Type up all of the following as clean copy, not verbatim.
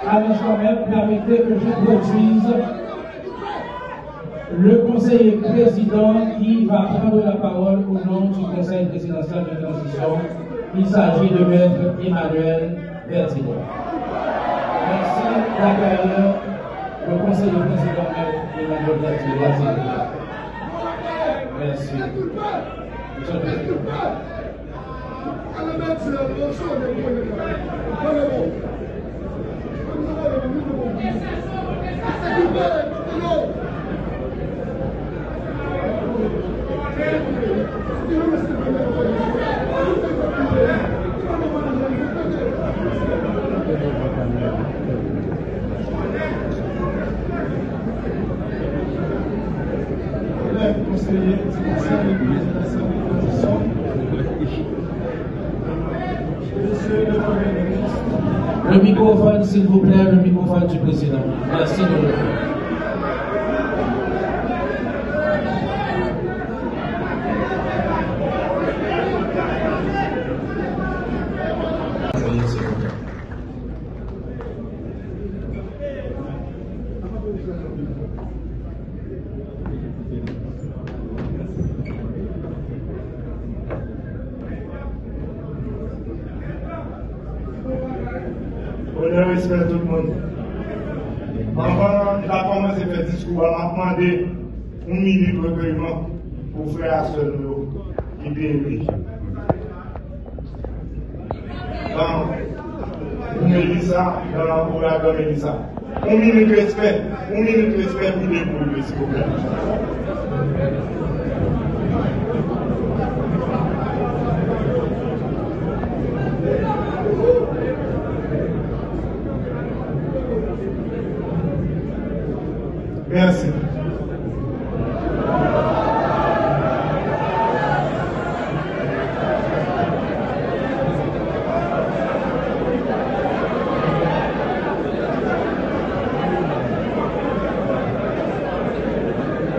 À l'instant même, permettez que j'introduise le conseiller président qui va prendre la parole au nom du conseil présidentiel de transition. Il s'agit de maître Emmanuel Vertigo. Merci d'accueillir le conseiller président maître Emmanuel Vertigo. Merci. Monsieur le Président. Le microphone, s'il vous plaît, le microphone du président. Merci de le faire. Je respecte tout le monde. Avant de commencer à faire discours, on m'a demandé une minute de recueillement pour frère seul qui périt. Dans Mélissa, dans l'encourage de Mélissa. Une minute de respect pour les poules, s'il vous plaît. Merci.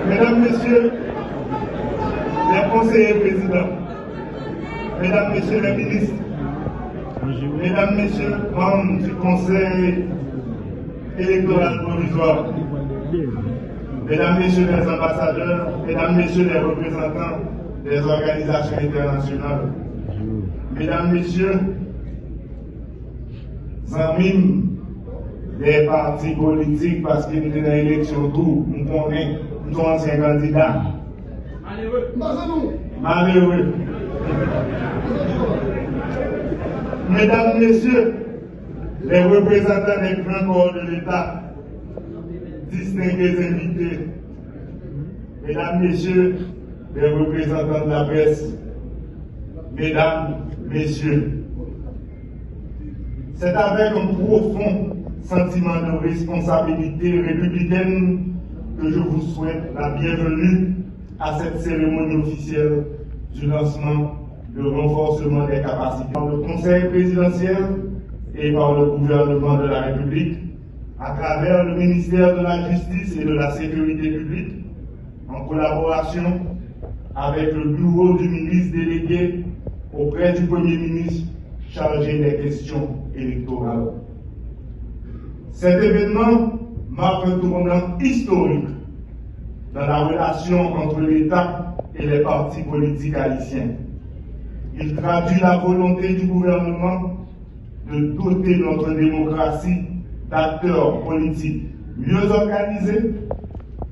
Mesdames, Messieurs les conseillers présidents, Mesdames, Messieurs les ministres, Mesdames, Messieurs membres du Conseil électoral provisoire, Mesdames, Messieurs les ambassadeurs, Mesdames, Messieurs les représentants des organisations internationales, Mesdames, Messieurs, amis des partis politiques, parce que nous sommes dans l'élection tout, nous sommes anciens candidats. Malheureux. Mesdames, Messieurs, les représentants des grands corps de l'État, distingués invités, Mesdames, Messieurs, les représentants de la presse, Mesdames, Messieurs, c'est avec un profond sentiment de responsabilité républicaine que je vous souhaite la bienvenue à cette cérémonie officielle du lancement de renforcement des capacités par le Conseil présidentiel et par le gouvernement de la République, à travers le ministère de la Justice et de la Sécurité publique, en collaboration avec le bureau du ministre délégué auprès du Premier ministre chargé des questions électorales. Cet événement marque un tournant historique dans la relation entre l'État et les partis politiques haïtiens. Il traduit la volonté du gouvernement de doter notre démocratie d'acteurs politiques mieux organisés,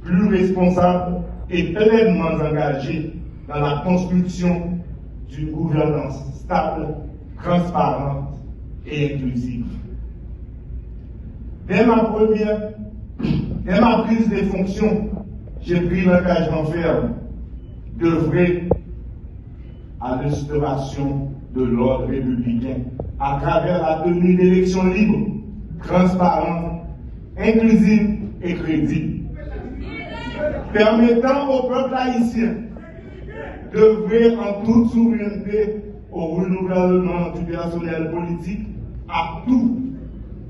plus responsables et pleinement engagés dans la construction d'une gouvernance stable, transparente et inclusive. Dès ma prise des fonctions, j'ai pris l'engagement ferme d'œuvrer à l'instauration de l'ordre républicain à travers la tenue d'élections libres, transparentes, inclusives et crédibles, permettant au peuple haïtien d'œuvrer en toute souveraineté au renouvellement du personnel politique à tout,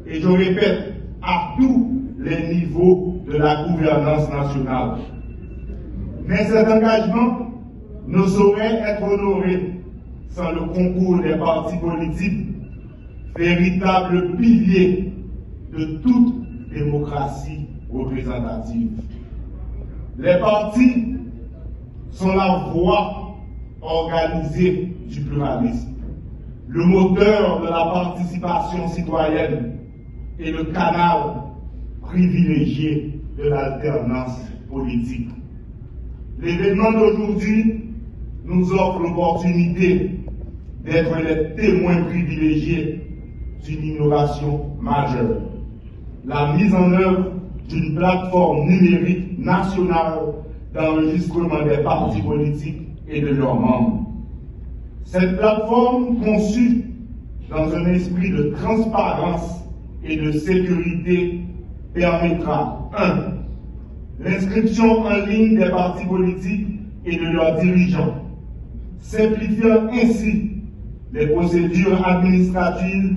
et je répète, à tous les niveaux de la gouvernance nationale. Mais cet engagement ne saurait être honoré sans le concours des partis politiques, véritables piliers de toute démocratie représentative. Les partis sont la voie organisée du pluralisme, le moteur de la participation citoyenne et le canal privilégié de l'alternance politique. L'événement d'aujourd'hui nous offre l'opportunité d'être les témoins privilégiés d'une innovation majeure, la mise en œuvre d'une plateforme numérique nationale d'enregistrement des partis politiques et de leurs membres. Cette plateforme, conçue dans un esprit de transparence et de sécurité, permettra 1. L'inscription en ligne des partis politiques et de leurs dirigeants, simplifiant ainsi les procédures administratives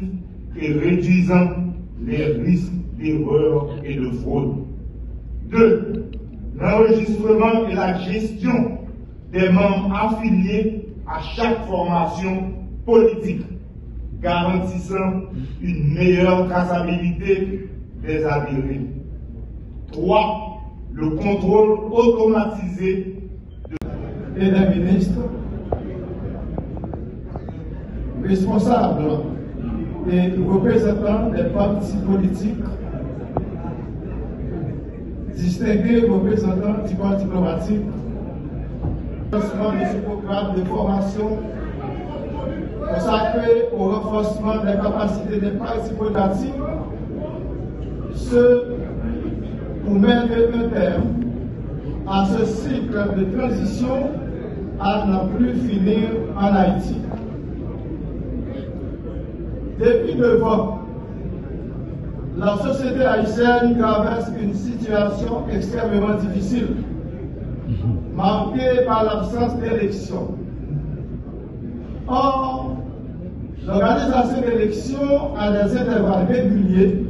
et réduisant les risques d'erreurs et de fraude. 2. L'enregistrement et la gestion des membres affiliés à chaque formation politique, garantissant une meilleure traçabilité des adhérents. 3. Le contrôle automatisé et des ministres responsables et représentants des partis politiques, distingués représentants du corps diplomatique, lancement de ce programme de formation consacré au renforcement des capacités des partis politiques, ce pour mettre un terme à ce cycle de transition à ne plus finir en Haïti. Depuis 9 ans, la société haïtienne traverse une situation extrêmement difficile, marquée par l'absence d'élections. Or, l'organisation d'élections à des intervalles réguliers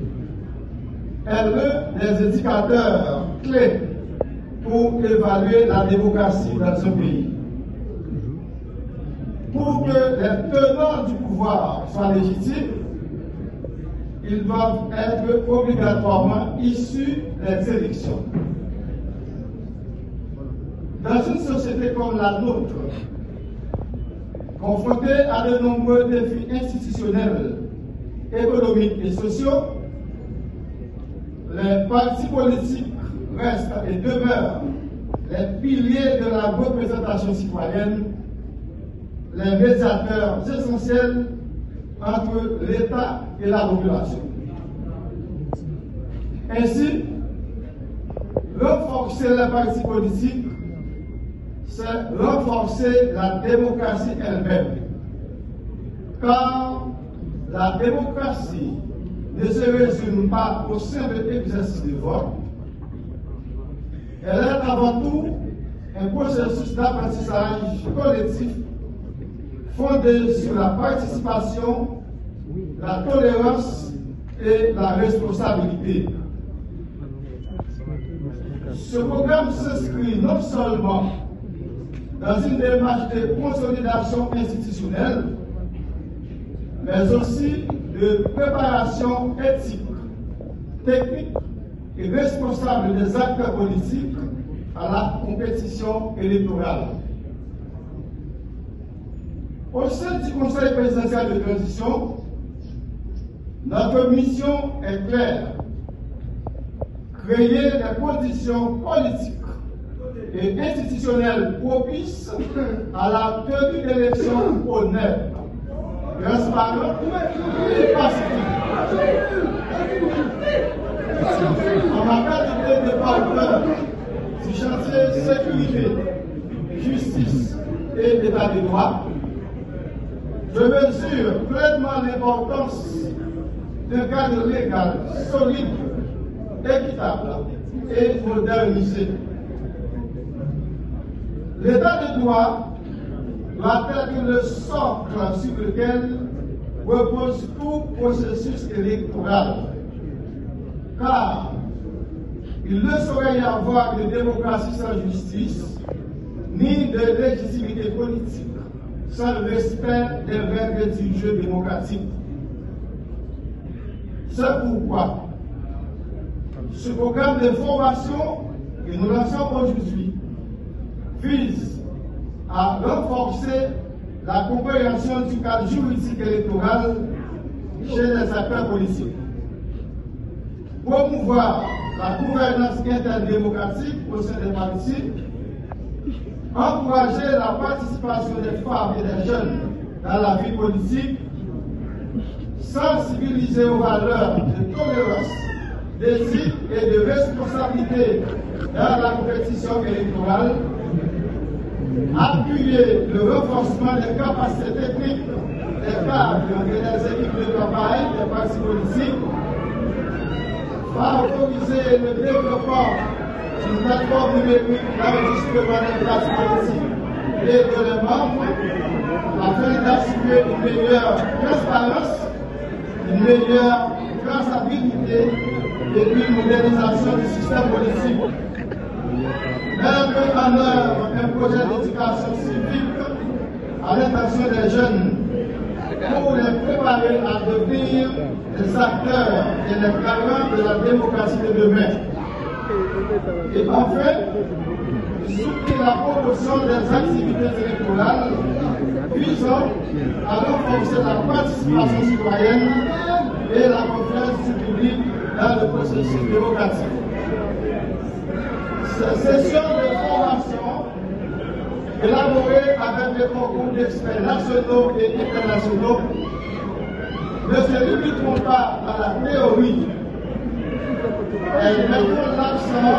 est l'un des indicateurs clés pour évaluer la démocratie dans ce pays. Pour que les tenants du pouvoir soient légitimes, ils doivent être obligatoirement issus des élections. Dans une société comme la nôtre, confrontée à de nombreux défis institutionnels, économiques et sociaux, les partis politiques restent et demeurent les piliers de la représentation citoyenne, les médiateurs essentiels entre l'État et la population. Ainsi, renforcer les partis politiques, c'est renforcer la démocratie elle-même. Car la démocratie ne se résume pas au simple exercice de vote. Elle est avant tout un processus d'apprentissage collectif fondé sur la participation, la tolérance et la responsabilité. Ce programme s'inscrit non seulement dans une démarche de consolidation institutionnelle, mais aussi de préparation éthique, technique et responsable des acteurs politiques à la compétition électorale. Au sein du Conseil présidentiel de transition, notre mission est claire: créer des conditions politiques et institutionnelles propices à la tenue d'élections honnêtes, transparentes et pacifiques. En matière de département du chantier sécurité, justice et état de droit, je mesure pleinement l'importance d'un cadre légal solide, équitable et modernisé. L'état de droit doit être le socle sur lequel repose tout processus électoral, car il ne saurait y avoir de démocratie sans justice, ni de légitimité politique sans le respect des règles du jeu démocratique. C'est pourquoi Ce programme de formation que nous lançons aujourd'hui vise à renforcer la compréhension du cadre juridique électoral chez les acteurs politiques, promouvoir la gouvernance interne démocratique au sein des partis, encourager la participation des femmes et des jeunes dans la vie politique, sensibiliser aux valeurs de tolérance, d'éthique et de responsabilité dans la compétition électorale, appuyer le renforcement des capacités techniques des cadres et des équipes de campagne des partis politiques, favoriser le développement d'une plateforme numérique d'enregistrement des partis politiques et de leurs membres afin d'assurer une meilleure transparence, une meilleure traçabilité et une modernisation du système politique. Mettre en œuvre un projet d'éducation civique à l'intention des jeunes pour les préparer à devenir des acteurs et les garants de la démocratie de demain. Et enfin, soutenir la promotion des activités électorales visant à renforcer la participation citoyenne et la confiance du public dans le processus démocratique. Ces sessions de formation, élaborées avec des concours d'experts nationaux et internationaux, ne se limiteront pas à la théorie. Elles mettront l'accent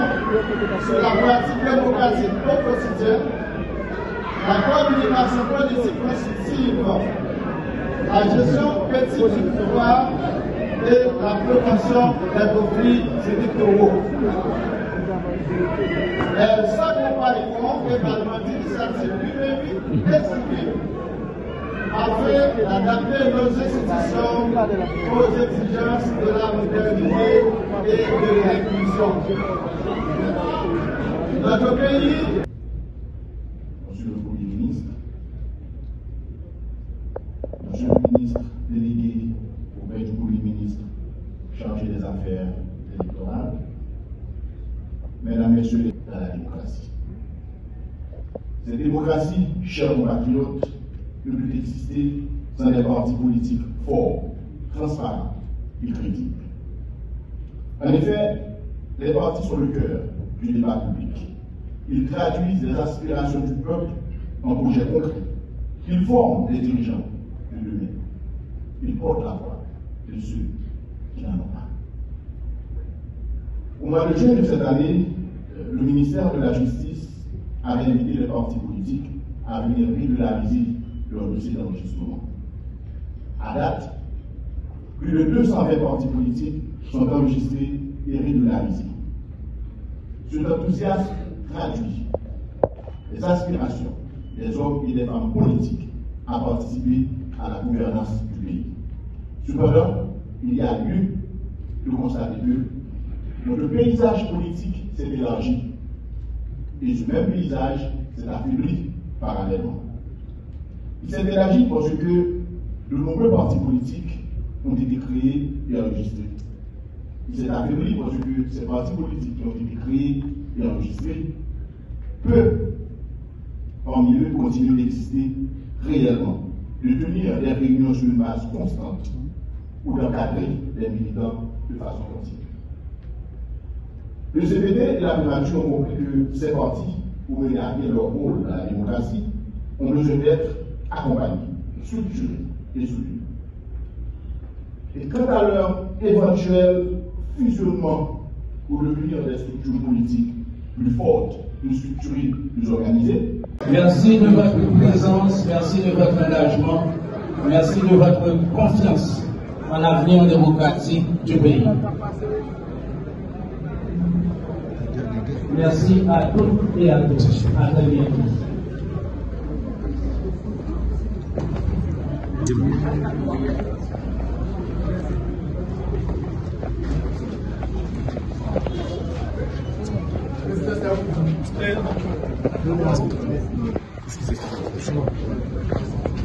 sur la pratique démocratique au quotidien, la communication politique constructive, la gestion critique du pouvoir et la prévention des conflits électoraux. Elles s'accompagneront également d'initiatives numériques et civiques afin d'adapter nos institutions aux exigences de la modernité et de l'inclusion. Notre pays. Monsieur le Premier ministre, Monsieur le ministre délégué auprès du Premier ministre chargé des affaires électorales, Mesdames, Messieurs, dans la démocratie. Cette démocratie, chers compatriotes, ne peut exister sans des partis politiques forts, transparents et crédibles. En effet, les partis sont le cœur du débat public. Ils traduisent les aspirations du peuple en projets concrets. Ils forment les dirigeants de demain. Ils portent la voix de ceux qui n'en ont pas. Au mois de juin de cette année, le ministère de la Justice avait invité les partis politiques à venir régulariser leur dossier d'enregistrement. À date, plus de 220 partis politiques sont enregistrés et régularisés. Cet enthousiasme traduit les aspirations des hommes et des femmes politiques à participer à la gouvernance du pays. Cependant, il y a lieu de constater que notre paysage politique s'est élargi et ce même paysage s'est affaibli parallèlement. Il s'est élargi parce que de nombreux partis politiques ont été créés et enregistrés. Il s'est affaibli parce que ces partis politiques qui ont été créés et enregistrés, peu parmi eux continuent d'exister réellement, de tenir des réunions sur une base constante ou d'encadrer les militants de façon continue. Le CPD et la primature ont compris que ces partis, pour mener à bien leur rôle dans la démocratie, ont besoin d'être accompagnés, structurés et soutenus. Et quant à leur éventuel fusionnement pour devenir des structures politiques plus fortes, plus structurées, plus organisées. Merci de votre présence, merci de votre engagement, merci de votre confiance en l'avenir démocratique du pays. Merci à toutes et à tous. À très bientôt.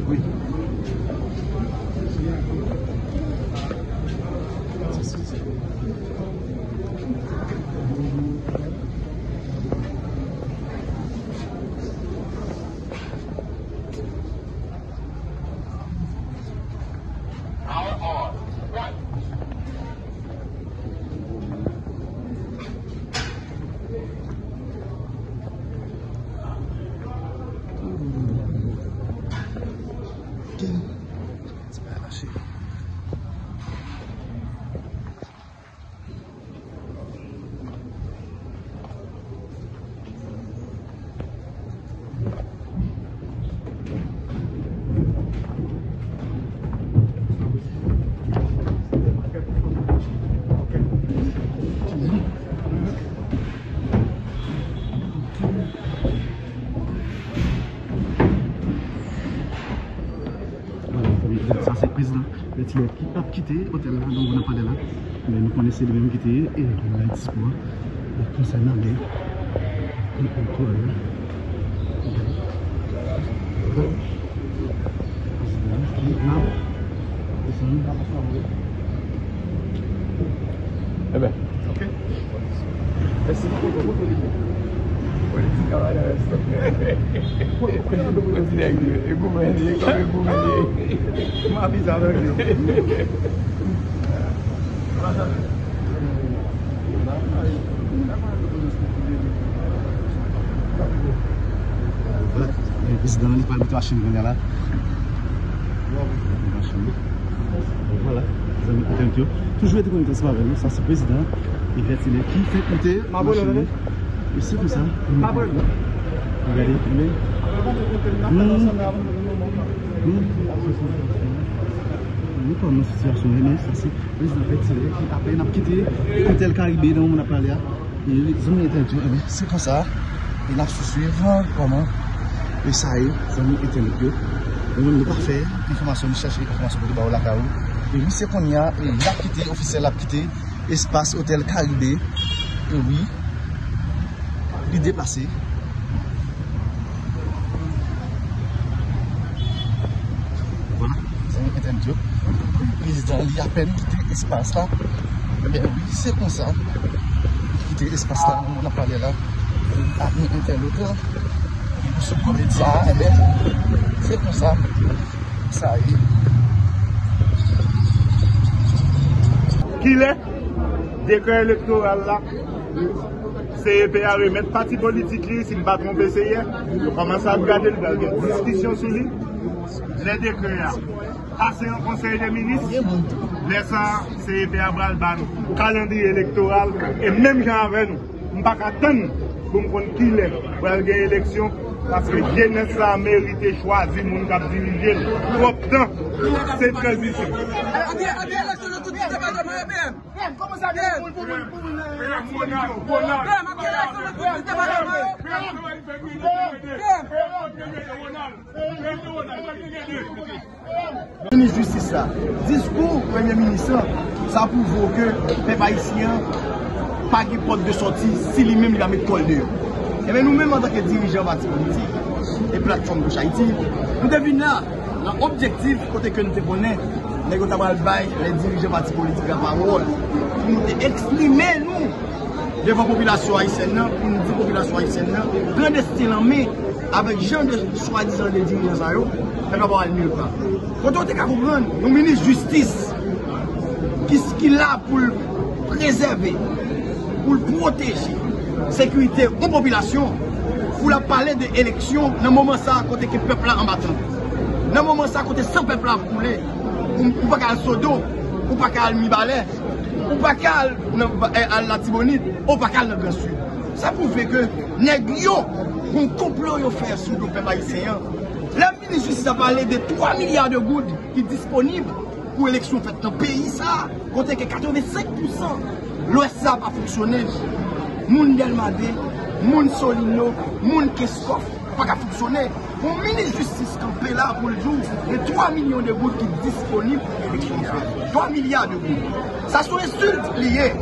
Oui. Ça c'est le président qui a quitté l'hôtel là, donc on n'a pas de là. Mais nous connaissons les mêmes qui étaient et on a dispo concernant les contrôles. Eh bien, ok. Merci beaucoup. Le président n'est pas habitué à Chine, là. Voilà, les amis, toujours été connecté avec nous, ça c'est le président, il qui fait compter. Et c'est comme ça. Regardez, filmez. Nous pas dans une situation, mais ça c'est le président qui a peine à quitter l'hôtel Caribé dont on a parlé. Et les amis étaient intellectuels, c'est comme ça. Il a su suivre comment. Et ça y est, les amis étaient intellectuels. Et nous ne pas faire l'information, nous chercher l'information pour la Caribé. Et oui, c'est qu'on y a, il a quitté, officiel a quitté espace hôtel Caribé. Et oui, il est déplacé. Voilà, c'est un interview. Le président il a à peine quitté l'espace là. Eh bien oui, c'est comme ça. Quitter l'espace là, on a parlé là. À un interlocuteur. Ce qu'on dit ça, eh bien, c'est comme ça. Ça y est. Qu'il est décret électoral là, CEP a remettre parti politique là, si ne pas tromper c'est hier, on commence à regarder les discussions sur lui, les décrets là, passer en conseil des ministres, laissant CEP à bras le ban, calendrier électoral, et même gens avec nous, on ne peut pas attendre pour me connaître qui est pour gagner l'élection. Parce que jeunesse a mérité choisir mon cap diriger. Trop de temps, c'est transition. Comment ça ministre justice ça. Discours premier ministre, ça prouve que les peuple haïtien pas de porte de sortie si lui-même il a mis col de. Et bien nous-mêmes en tant que dirigeants parti politique et plateforme de Haïti, nous devons là, l'objectif côté que nous te connaissons, nous avons les dirigeants parti politique à parole, pour nous exprimer nous devant la population haïtienne, pour nous dire la population haïtienne, clandestine en main, avec gens de soi-disant des dirigeants, nous n'avons pas nulle part. Quand on est à comprendre, le ministre de la Justice, qui est là pour préserver, pour protéger la sécurité aux populations, pour la parler de l'élection, dans le moment ça, à côté que le peuple en battant. Dans le moment ça, à côté 100 peuple à couler, ou pas qu'à Sodo, ou pas qu'à Mibalais, ou pas qu'à la Tibonite, ou pas qu'à le Grand Sud. Ça prouve que les gens ont complot à faire sur le peuple haïtien. La ministre de Justice a parlé de 3 milliards de gouttes qui sont disponibles pour l'élection faite dans le pays. Ça, côté que 85%, l'Ouest n'a pas fonctionné. Moun Delmadé, Moun Solino, Moun Keskov, pas qu'à fonctionner. Mon ministre de Justice campé là pour le jour, il y a 3 millions de gouttes qui sont disponibles pour l'élection faite. 3 milliards de gouttes. Ça sont insultes liées.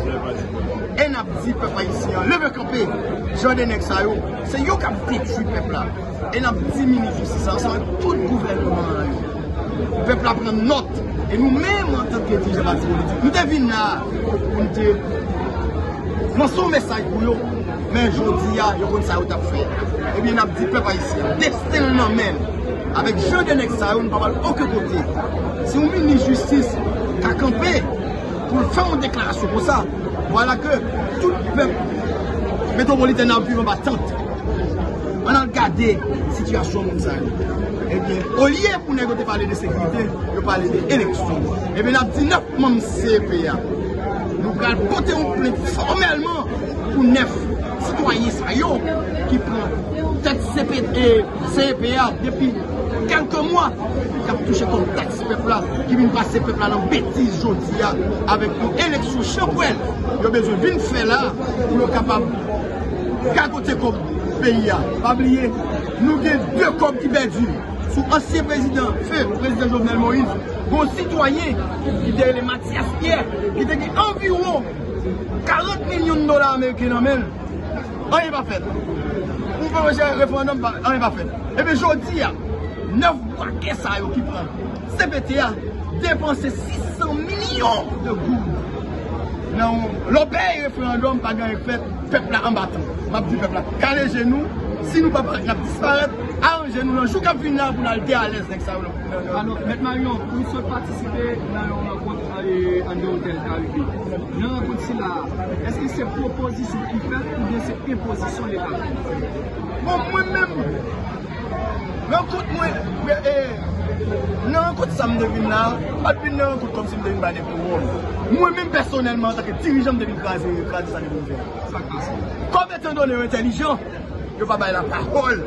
Et n'a dit peuple haïtien, levez campé, Jordan Exayo, c'est eux qui ont détruit le peuple là. Et n'a dit ministre de Justice, ensemble tout le gouvernement. Le peuple a pris note. Et nous-mêmes, en tant que dirigeants politique, nous devons là pour nous Non, son message pour eux, mais je dis, il y a ça à faire. Eh bien, on a dit, peuple haïtien, destin même, avec jeu de Nexa, on ne parle aucun côté. Si on ministre de justice qui a campé pour faire une déclaration pour ça, voilà que tout le peuple métropolitain a vu en battante. On a regardé la situation comme ça. Eh bien, au lieu pour nous parler de sécurité, nous parler d'élection. Eh bien, on a dit 9 membres CPA. Nous allons porter une plainte formellement pour 9 citoyens qui prennent tête CPA depuis quelques mois, qui ont touché comme taxe peuple là, qui viennent passer peuple là dans bêtise aujourd'hui avec une élection champouelle. Ils ont besoin d'une faire là pour être capable de cagoter comme pays. Pas oublier, nous avons 2 comme qui perdus. Sous ancien président, le président Jovenel Moïse, bon citoyen qui était les Mathias Pierre, qui était environ 40 millions de dollars américains en main. On n'est pas fait. Pour faire un référendum, on n'est pas fait. Et bien, je dis, 9 mois qu'est-ce qui prend. CPTA dépensé 600 millions de gouttes. Non, l'obéi référendum, pas gagné fait, peuple là en battant. Ma petite peuple là, car les genoux, si nous ne pouvons pas disparaître, arrangez-nous, nous jouons comme là pour aller à l'aise avec ça. Alors, maintenant, Marion, pour nous participer dans une rencontre en hôtel Caribé, dans la rencontre là, est-ce que c'est proposition qui fait ou bien c'est imposition de l'État? Bon, moi-même, non, quand ça me devine là, pas de non, comme si je me devine pas des couronnes. Moi-même, personnellement, en tant que dirigeant, je devine craser ça de comme étant donné intelligent, je ne vais pas la parole.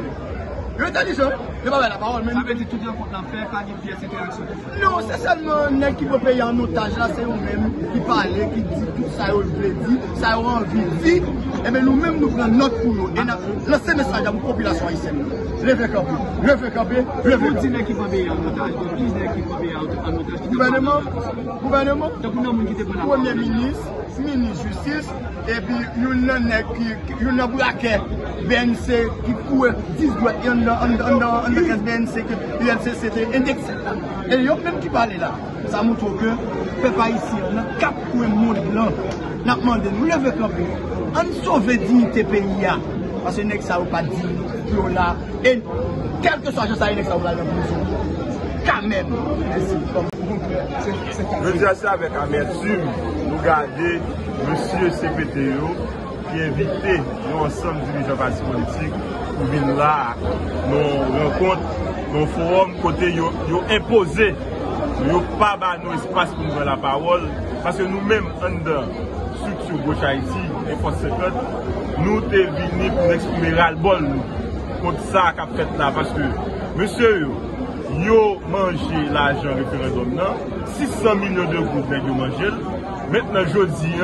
Je suis intelligent, je ne vais pas la parole. Ça veut dire tout le monde en fait, pas de pièce interaction. Non, c'est seulement un qui peut payer en otage, là, c'est nous-mêmes qui parlent, qui dit tout ça, on veut dire, ça a envie de dire. Et bien nous-mêmes, nous prenons notre pour nous. Et nous lançons un message à la population haïtienne. Levez camper, levez camper, levez camper. Qui peut payer en otage, donc qui peut payer en otage. Gouvernement, Premier ministre, ministre de justice, et puis nous avons braqué BNC qui court 10 doigts en 15 BNC que BNC c'était indexé. Et il y a même qui parle là. Ça montre que le peuple haïtien, on a 4 points de monde là. On a demandé, nous levons camper. On sauve dignité pays. Parce que nous n'avons pas dit que là. Et quel que soit le ça, nous n'avons pas dit quand même. Je dis ça avec amertume. Nous garder M. CPTO qui invité nous ensemble dirigeants partis politiques pour venir là, nous rencontre, nos forums, côté ils imposé. Nous n'avons pas nos espace pour nous donner la parole. Parce que nous-mêmes, en dedans, structure Gauche Haïti et Force Secrète, nous sommes venus pour exprimer ras-le-bol contre ça qu'a fait là. Parce que, monsieur, yo mangé l'argent référendum, 600 millions de gouttes de mangé. Maintenant, je dis,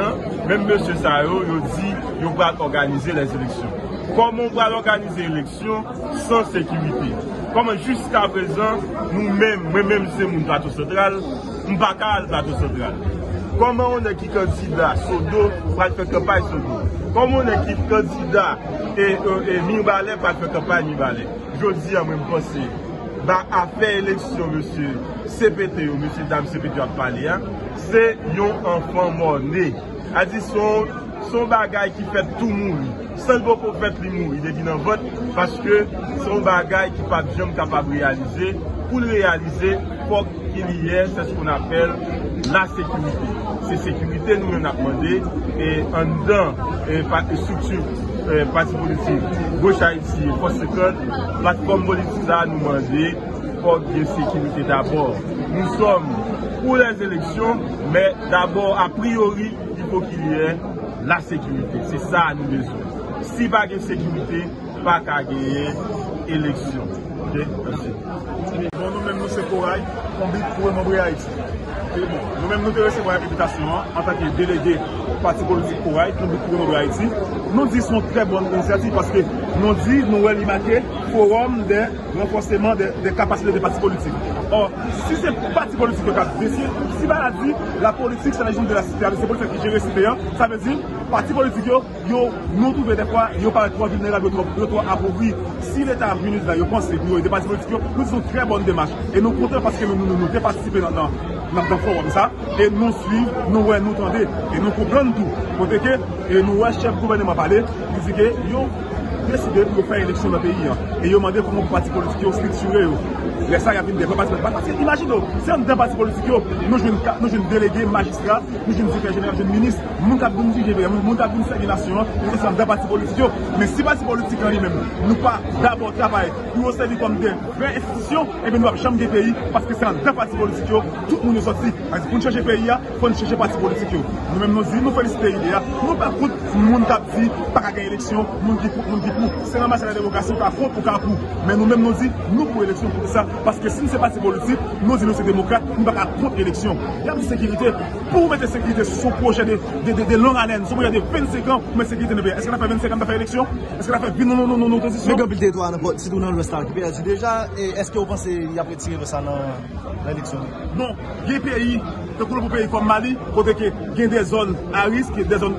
même monsieur Sayo, il dit qu'il va organiser les élections. Comment on va organiser les élections sans sécurité? Comment jusqu'à présent, nous-mêmes, moi-même, c'est mon plateau central, nous ne pas le plateau central. Comment on est qui candidat Sodo pour faire campagne Sodo? Comment on est qui candidat et Mibalé pour faire campagne Mibalé? Je dis à moi, je pense, à faire élection, monsieur CPTO, monsieur Dame CPTO a parlé, c'est un enfant mort-né. A dit son bagage qui fait tout mourir. Seul beau pour faire lui mourir, il devient un vote parce que son bagage qui n'est pas jamais capable de réaliser. Pour le réaliser, il faut qu'il y ait ce qu'on appelle la sécurité. C'est sécurité, nous nous avons demandé, et en dedans, structure, parti politique, Gauche Haïti, Force Secrète, plateforme politique, ça nous demandé, il faut qu'il y ait sécurité d'abord. Nous sommes pour les élections, mais d'abord, a priori, il faut qu'il y ait la sécurité. C'est ça nous besoin. Si pas de sécurité, pas qu'à gagner élection. Ok, merci. Bon, nous-mêmes, nous, c'est Corail, pour le membre Haïti. Nous-mêmes, nous devons recevoir l'invitation en tant que délégué au parti politique Corail, pour le membre Haïti. Nous disons très bonne initiative parce que nous disons, nous avons marqué forum de renforcement des capacités des partis politiques. Or, si c'est le parti politique qui a décidé, si on a dit la politique, c'est la gestion de la cité, c'est politique qui gère le citoyen, ça veut dire, parti politique, nous trouvons des fois, ils pas trop vulnérables, trop appauvris. Si l'État ministre, ils pensent que nous, des partis politiques, nous disons très bonne démarche. Et nous comptons parce que nous participons dans nous avons forum ça, et nous suivons, nous entendons, et nous comprenons tout. Côté que, et nous voyons chef gouvernement parler, il dit que, yo, décidé pour faire élection dans le pays. Et ils ont demandé comment les partis politiques sont structurés. Les ça, il y a une débat. Parce que, imaginez, si on a un parti politique, nous avons délégué magistrat, nous avons secrétaire général, nous avons ministre, nous avons un DG, nous avons une ségrégation, nous sommes un parti politique. Mais si le parti politique en lui-même, nous pas d'abord travailler pour servir comme des vraies institutions, et bien nous avons chambre des pays, parce que c'est un parti politique, tout le monde est sorti. Pour nous chercher le pays, il faut nous chercher le parti politique. Nous-mêmes, nous félicitons l'idée. Nous pas contre le monde qui dit, pas gagner l'élection, nous qui c'est normal, c'est la démocratie, on contre ou pour. Mais nous-mêmes, nous disons, nous pour l'élection pour ça. Parce que si nous ne sommes pas politique, nous disons c'est démocrate, nous ne sommes pas contre l'élection. Il y a une sécurité. Pour mettre la sécurité sur son projet de longue haleine, sur un projet de 25 ans, pour mettre la sécurité. Est-ce qu'on a fait 25 ans de faire l'élection? Est-ce qu'on a fait non, transition? Mais quand vous avez si vous dans l'Ouest qui perdu déjà, est-ce que vous pensez qu'il y a retiré ça dans l'élection? Non, il y a des pays, comme Mali, côté que il y a des zones à risque, des zones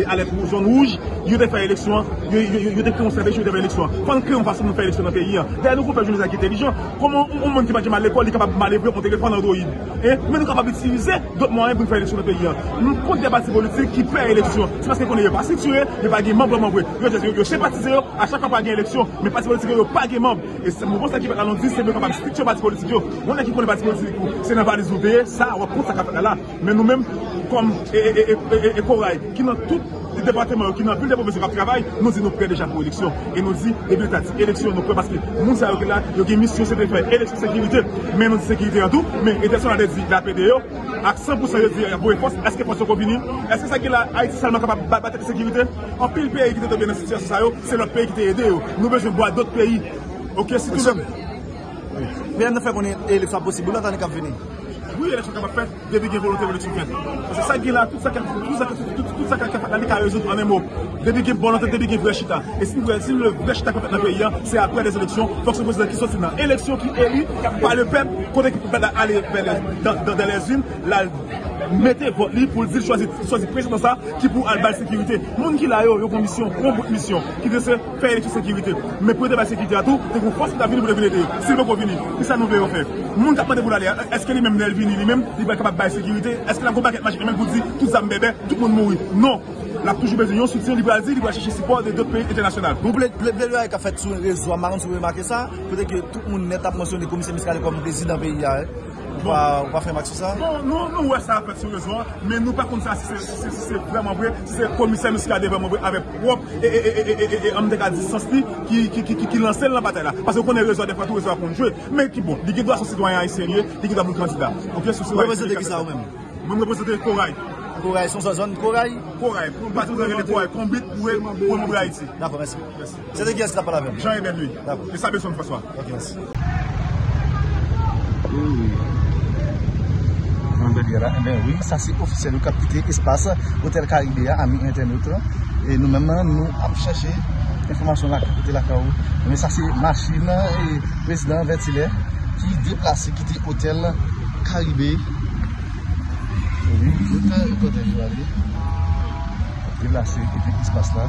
à zone rouge, il y a des faire élection, il y a des conseils de faire élection. Quand on crée une façon de faire élection dans le pays, d'ailleurs nous pouvons faire des intelligents. Comment un monde qui va mal à l'école, il est capable de mal pour téléphone Android. Mais nous sommes capables d'utiliser d'autres moyens pour faire élection dans le pays. Nous comptons des partis politiques qui perdent l'élection. C'est parce qu'on n'est pas situé, il n'y a pas de membres. Ils sympathisent à chaque fois qu'il y a une élection, mais les partis politiques n'ont pas de membres. Et c'est mon constat qui va nous dire, c'est capable de structurer les partis politiques. On a qui connaît les partis politiques, c'est dans les ouvriers, ça, on va prendre ça capable là. Mais nous-mêmes, comme Corail, qui dans tout le département, qui n'a plus de professeurs qui travaillent, nous disons nous prêts déjà pour l'élection. Et nous disons, l'élection, nous prêts parce que nous savons que là, il y a une mission, c'est de faire élection sécurité, mais nous disons sécurité en tout, mais l'élection a dit la PDO, à 100% de dire, pour force, est-ce que force convenue? Est-ce que ça qui est là, Haïti seulement capable de battre la sécurité? En pile pays qui est dans une situation, c'est notre pays qui t'a aidé. Nous besoin de voir d'autres pays. Ok, si tout le monde. Mais on a fait qu'on ait l'élection possible, là, dans les cas venir. Oui, l'élection qu'on va faire, depuis qu'il y a volonté de l'élection faite. C'est ça qui est là, tout ça qui a résoudre en un mot. Depuis qu'il y a volonté, depuis qu'il y a vrai chita. Et si le vrai chita qu'on fait dans le pays, c'est après les élections, il faut que ce président qui sorte dans l'élection qui est élu par le peuple, qu'on est aller dans les unes, mettez votre livre pour dire choisir président ça qui pour la sécurité. Les gens qui là, ils ont une mission, qui veut faire élection sécurité. Mais pour la sécurité à tout, vous forcez à venir pour venir. Si vous venir, c'est ça nous voulons faire. Les gens qui attendent pour aller, est-ce que lui-même lui-même, il va être capable de faire sécurité? Est-ce que la combat est magique même pour dire tout ça bébé, tout le monde mourir? Non. La toujours besoin de soutien, il va chercher support de d'autres pays internationaux. Vous voulez qui a fait sur le réseau, marrant sur remarquer ça, peut-être que tout le monde n'est pas mentionné comme commissaire fiscal comme président pays. On va faire max sur ça? Non, ouais, ça a fait sur le réseau, mais nous pas comme ça, si c'est vraiment vrai, si c'est le commissaire fiscal vraiment vrai, avec propre et en à distance qui lance la bataille là. Parce qu'on connaît le réseau, des fois tout le réseau à contre jouer, mais qui bon, il doit son citoyen sérieux, il doit être candidat. Ok, sur vous représentez qui ça vous-même? Moi, je représente Corail. Corail, son zone Corail? Corail, pour partir de les Corail, combien pour mon Haïti. D'accord, merci. C'est qui est-ce que tu as parlé avec? Jean-Hébert lui. D'accord. Et ça besoin de François. Ok, merci. Oui, ça c'est officiel, nous avons quitté l'espace Hôtel Caribéa, amis internautes. Et nous-mêmes, nous avons cherché l'information là, côté la CAO. Mais ça c'est machine et président Vertilet qui déplace, qui dit Hôtel Caribé. Oui, le côté de aller. Déplacer, qui dit l'espace là.